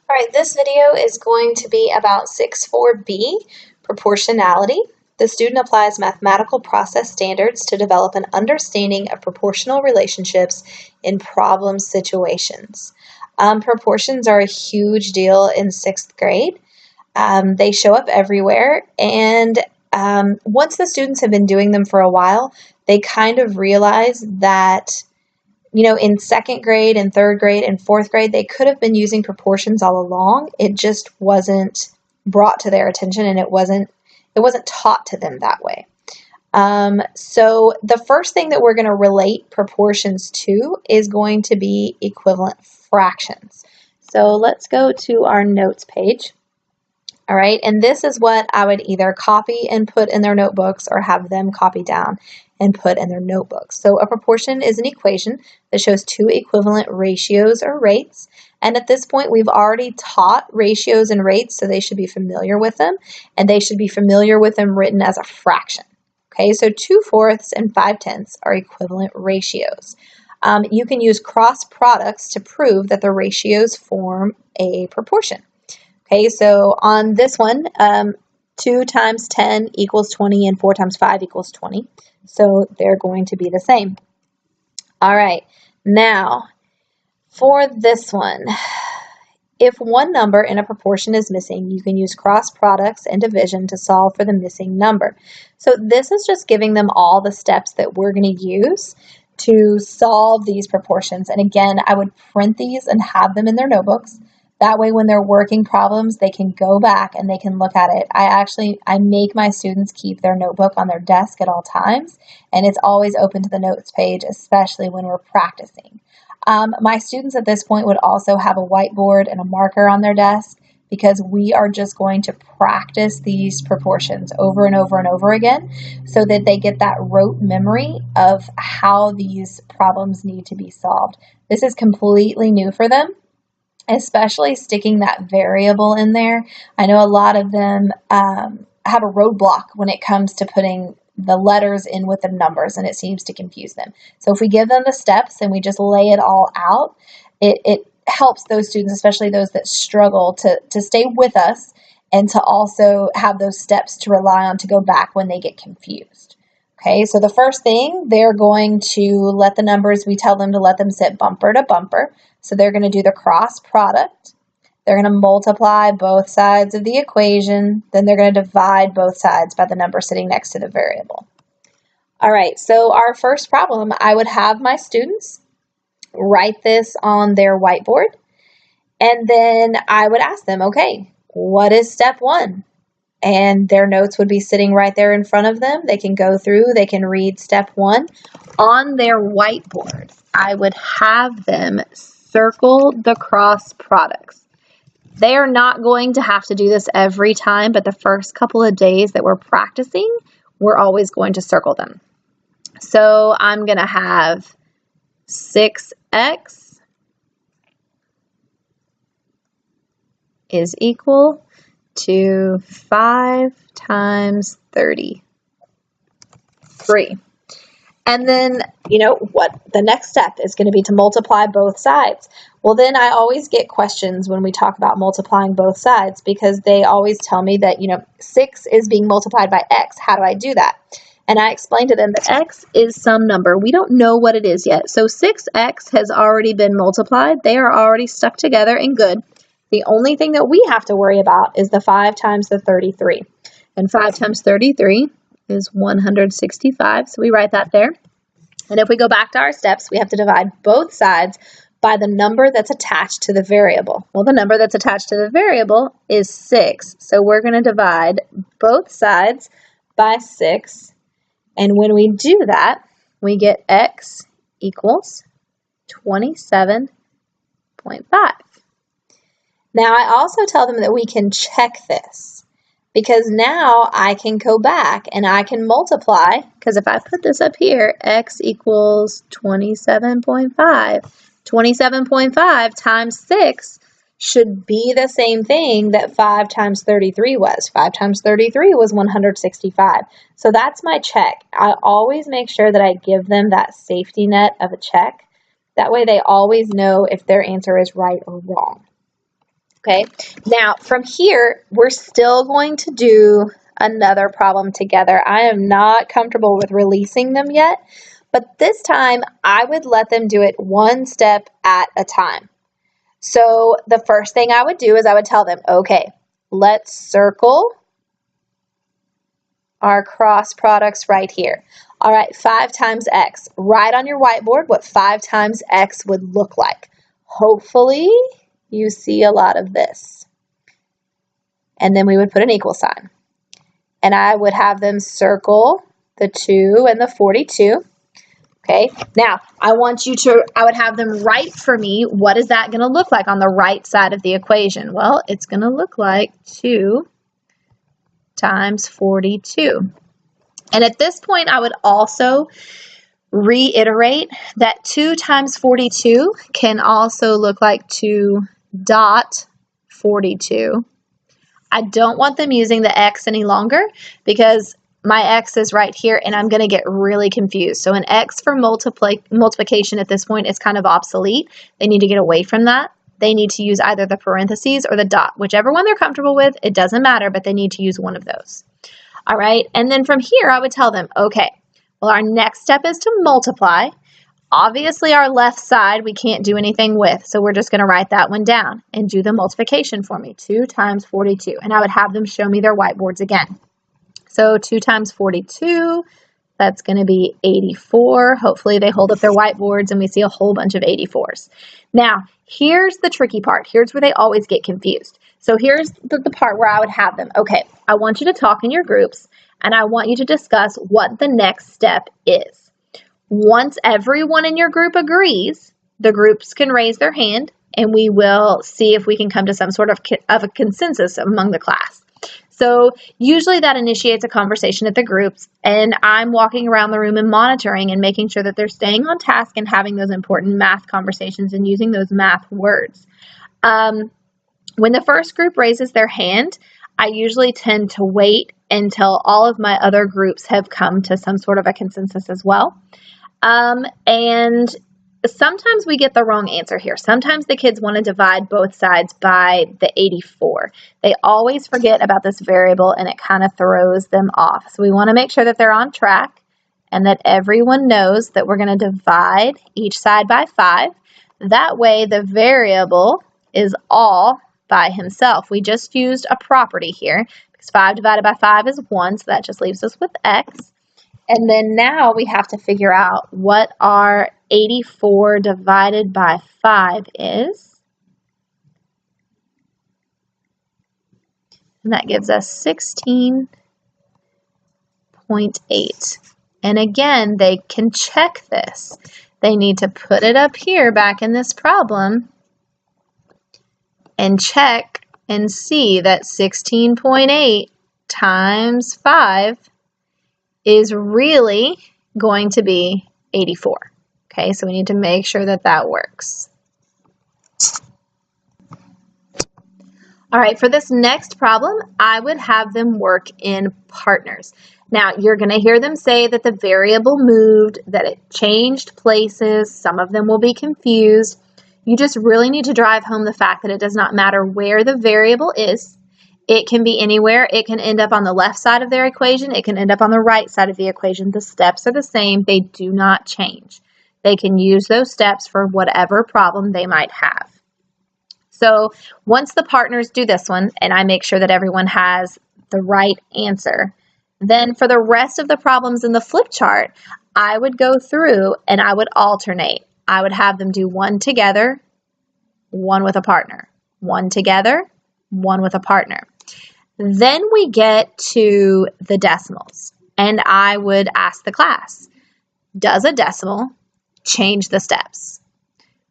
All right, this video is going to be about 6.4b, proportionality. The student applies mathematical process standards to develop an understanding of proportional relationships in problem situations. Proportions are a huge deal in 6th grade. They show up everywhere, and once the students have been doing them for a while, they kind of realize that in 2nd grade and 3rd grade and 4th grade, they could have been using proportions all along. It just wasn't brought to their attention, and it wasn't taught to them that way. So the first thing that we're going to relate proportions to is going to be equivalent fractions. So let's go to our notes page. All right, and this is what I would either copy and put in their notebooks or have them copy down and put in their notebooks. So a proportion is an equation that shows two equivalent ratios or rates. And at this point, we've already taught ratios and rates, so they should be familiar with them, and they should be familiar with them written as a fraction. Okay, so 2/4 and 5/10 are equivalent ratios. You can use cross products to prove that the ratios form a proportion. Okay, so on this one, 2 times 10 equals 20 and 4 times 5 equals 20. So they're going to be the same. All right, now for this one, if one number in a proportion is missing, you can use cross products and division to solve for the missing number. So this is just giving them all the steps that we're going to use to solve these proportions. And again, I would print these and have them in their notebooks. That way, when they're working problems, they can go back and they can look at it. I make my students keep their notebook on their desk at all times, and it's always open to the notes page, especially when we're practicing. My students at this point would also have a whiteboard and a marker on their desk because we are just going to practice these proportions over and over and over again so that they get that rote memory of how these problems need to be solved. This is completely new for them, especially sticking that variable in there. I know a lot of them have a roadblock when it comes to putting the letters in with the numbers, and it seems to confuse them. So if we give them the steps and we just lay it all out, it helps those students, especially those that struggle, to stay with us and to also have those steps to rely on to go back when they get confused. Okay, so the first thing, they're going to let the numbers, we tell them to let them sit bumper to bumper. So they're going to do the cross product. They're going to multiply both sides of the equation. Then they're going to divide both sides by the number sitting next to the variable. All right, so our first problem, I would have my students write this on their whiteboard. And then I would ask them, okay, what is step 1? And their notes would be sitting right there in front of them. They can go through, they can read step 1. On their whiteboard, I would have them circle the cross products. They are not going to have to do this every time, but the first couple of days that we're practicing, we're always going to circle them. So I'm going to have 6x is equal to 5 times 33. And then, what the next step is going to be to multiply both sides. Well, then I always get questions when we talk about multiplying both sides because they always tell me that, 6 is being multiplied by x. How do I do that? And I explain to them that x is some number. We don't know what it is yet. So 6x has already been multiplied. They are already stuck together and good. The only thing that we have to worry about is the 5 times the 33. And 5 times 33 is 165, so we write that there. And if we go back to our steps, we have to divide both sides by the number that's attached to the variable. Well, the number that's attached to the variable is 6, so we're going to divide both sides by 6. And when we do that, we get x equals 27.5. Now, I also tell them that we can check this because now I can go back and I can multiply, because if I put this up here, x equals 27.5. 27.5 times 6 should be the same thing that 5 times 33 was. 5 times 33 was 165. So that's my check. I always make sure that I give them that safety net of a check. That way they always know if their answer is right or wrong. Okay, now from here, we're still going to do another problem together. I am not comfortable with releasing them yet, but this time I would let them do it one step at a time. So the first thing I would do is I would tell them, okay, let's circle our cross products right here. All right, 5 times x. Write on your whiteboard what 5 times x would look like. Hopefully, you see a lot of this. And then we would put an equal sign. And I would have them circle the 2 and the 42. Okay, now I would have them write for me, what is that going to look like on the right side of the equation? Well, it's going to look like 2 times 42. And at this point, I would also reiterate that 2 times 42 can also look like 2.42. I don't want them using the x any longer because my x is right here and I'm going to get really confused. So an x for multiplication at this point is kind of obsolete. They need to get away from that. They need to use either the parentheses or the dot. Whichever one they're comfortable with, it doesn't matter, but they need to use one of those. All right, and then from here, I would tell them, okay, well, our next step is to multiply. Obviously, our left side we can't do anything with, so we're just going to write that one down and do the multiplication for me, 2 times 42. And I would have them show me their whiteboards again. So 2 times 42, that's going to be 84. Hopefully, they hold up their whiteboards and we see a whole bunch of 84s. Now, here's the tricky part. Here's where they always get confused. So here's the part where I would have them. Okay, I want you to talk in your groups and I want you to discuss what the next step is. Once everyone in your group agrees, the groups can raise their hand and we will see if we can come to some sort of a consensus among the class. So usually that initiates a conversation at the groups, and I'm walking around the room and monitoring and making sure that they're staying on task and having those important math conversations and using those math words. When the first group raises their hand, I usually tend to wait until all of my other groups have come to some sort of a consensus as well. And sometimes we get the wrong answer here. Sometimes the kids want to divide both sides by the 84. They always forget about this variable and it kind of throws them off. So we want to make sure that they're on track and that everyone knows that we're going to divide each side by 5. That way the variable is all by himself. We just used a property here because 5 divided by 5 is 1, so that just leaves us with x. And then now we have to figure out what our 84 divided by 5 is. And that gives us 16.8. And again, they can check this. They need to put it up here back in this problem and check and see that 16.8 times 5 is really going to be 84. Okay, so we need to make sure that that works. All right, for this next problem, I would have them work in partners. Now, you're going to hear them say that the variable moved, that it changed places. Some of them will be confused. You just really need to drive home the fact that it does not matter where the variable is. It can be anywhere. It can end up on the left side of their equation. It can end up on the right side of the equation. The steps are the same. They do not change. They can use those steps for whatever problem they might have. So once the partners do this one, and I make sure that everyone has the right answer, then for the rest of the problems in the flip chart, I would go through and I would alternate. I would have them do one together, one with a partner, one together, one with a partner. Then we get to the decimals, and I would ask the class, does a decimal change the steps?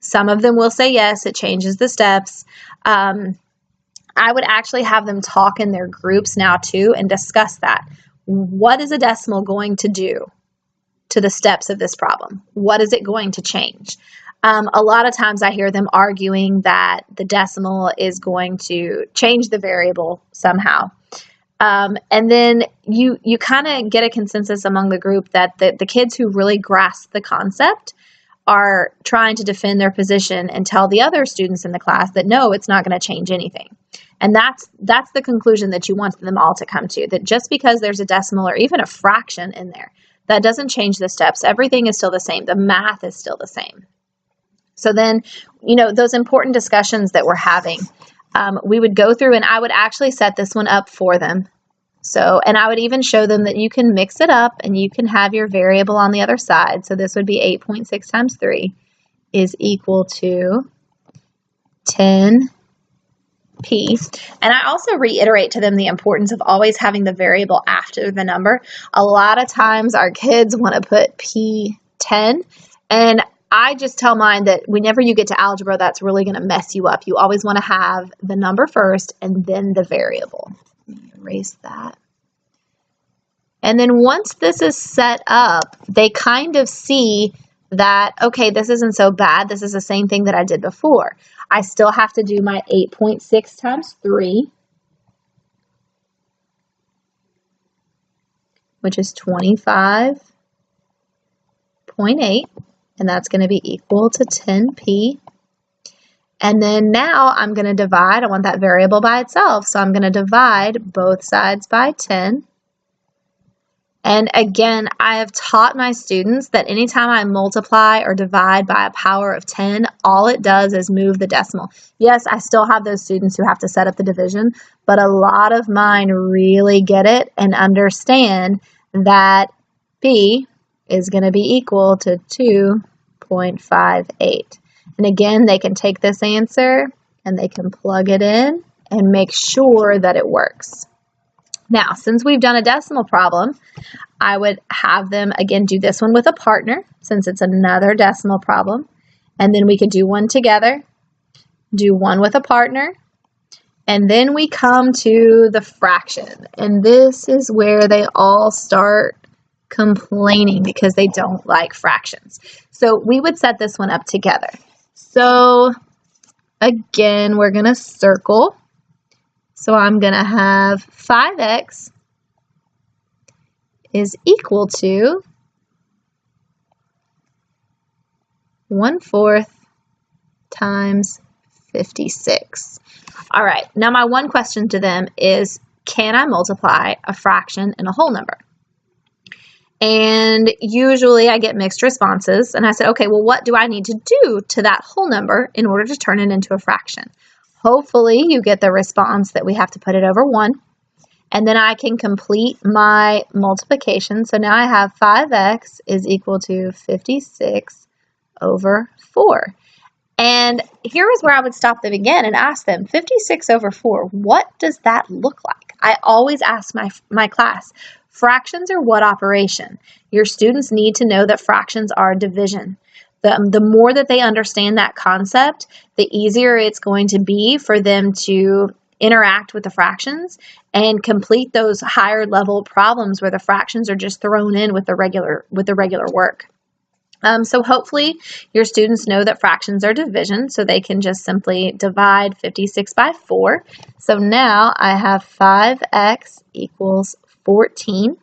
Some of them will say yes, it changes the steps. I would actually have them talk in their groups now too and discuss that. What is a decimal going to do to the steps of this problem? What is it going to change? A lot of times I hear them arguing that the decimal is going to change the variable somehow. And then you kind of get a consensus among the group that the kids who really grasp the concept are trying to defend their position and tell the other students in the class that no, it's not going to change anything. And that's the conclusion that you want them all to come to, that just because there's a decimal or even a fraction in there, that doesn't change the steps. Everything is still the same. The math is still the same. So then, those important discussions that we're having, we would go through, and I would actually set this one up for them. So, and I would even show them that you can mix it up and you can have your variable on the other side. So this would be 8.6 times 3 is equal to 10p. And I also reiterate to them the importance of always having the variable after the number. A lot of times our kids want to put P10, and I just tell mine that whenever you get to algebra, that's really going to mess you up. You always want to have the number first and then the variable. Let me erase that. And then once this is set up, they kind of see that, okay, this isn't so bad. This is the same thing that I did before. I still have to do my 8.6 times 3, which is 25.8, and that's going to be equal to 10p. And then now I'm going to divide. I want that variable by itself, so I'm going to divide both sides by 10. And again, I have taught my students that anytime I multiply or divide by a power of 10, all it does is move the decimal. Yes, I still have those students who have to set up the division, but a lot of mine really get it and understand that p is going to be equal to 2.58. And again, they can take this answer and they can plug it in and make sure that it works. Now, since we've done a decimal problem, I would have them, again, do this one with a partner, since it's another decimal problem. And then we could do one together, do one with a partner, and then we come to the fraction. And this is where they all start complaining because they don't like fractions. So we would set this one up together. So again, we're going to circle. So I'm going to have 5x is equal to 1/4 times 56. All right, now my one question to them is, can I multiply a fraction and a whole number? And usually I get mixed responses, and I said, okay, well, what do I need to do to that whole number in order to turn it into a fraction? Hopefully you get the response that we have to put it over 1, and then I can complete my multiplication. So now I have 5x is equal to 56 over 4. And here is where I would stop them again and ask them, 56 over 4, what does that look like? I always ask my class, fractions are what operation? Your students need to know that fractions are division. The more that they understand that concept, the easier it's going to be for them to interact with the fractions and complete those higher level problems where the fractions are just thrown in with the regular work. So hopefully your students know that fractions are division, so they can just simply divide 56 by 4. So now I have 5x equals 14.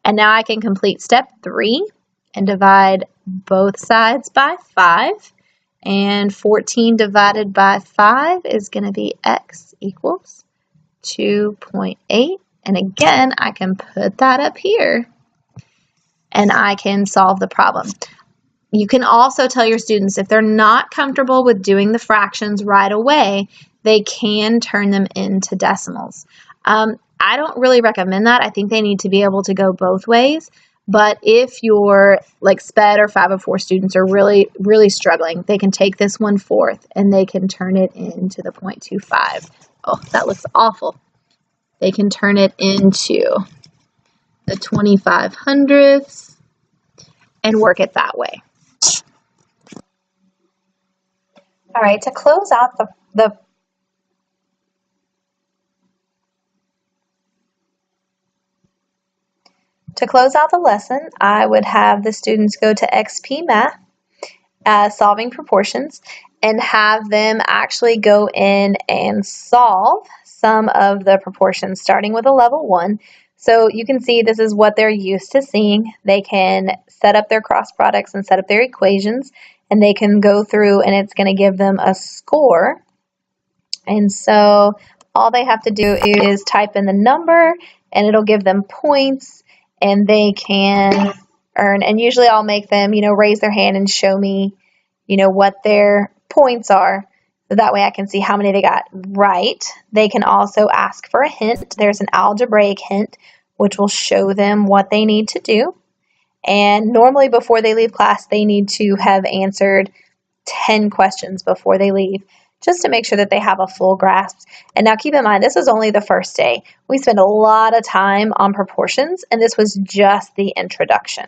And now I can complete step 3 and divide both sides by 5. And 14 divided by 5 is going to be x equals 2.8. And again, I can put that up here and I can solve the problem. You can also tell your students if they're not comfortable with doing the fractions right away, they can turn them into decimals. I don't really recommend that. I think they need to be able to go both ways. But if your like SPED or 504 students are really, really struggling, they can take this 1/4 and they can turn it into the 0.25. Oh, that looks awful. They can turn it into the 25/100ths and work it that way. All right, to close out the lesson, I would have the students go to XP Math, solving proportions, and have them actually go in and solve some of the proportions, starting with a level 1. So you can see this is what they're used to seeing. They can set up their cross products and set up their equations, and they can go through and it's going to give them a score. And so all they have to do is type in the number and it'll give them points, and they can earn. And usually I'll make them, raise their hand and show me, what their points are. So that way I can see how many they got right. They can also ask for a hint. There's an algebraic hint, which will show them what they need to do. And normally before they leave class, they need to have answered 10 questions before they leave, just to make sure that they have a full grasp. And now keep in mind, this is only the first day. We spend a lot of time on proportions, and this was just the introduction.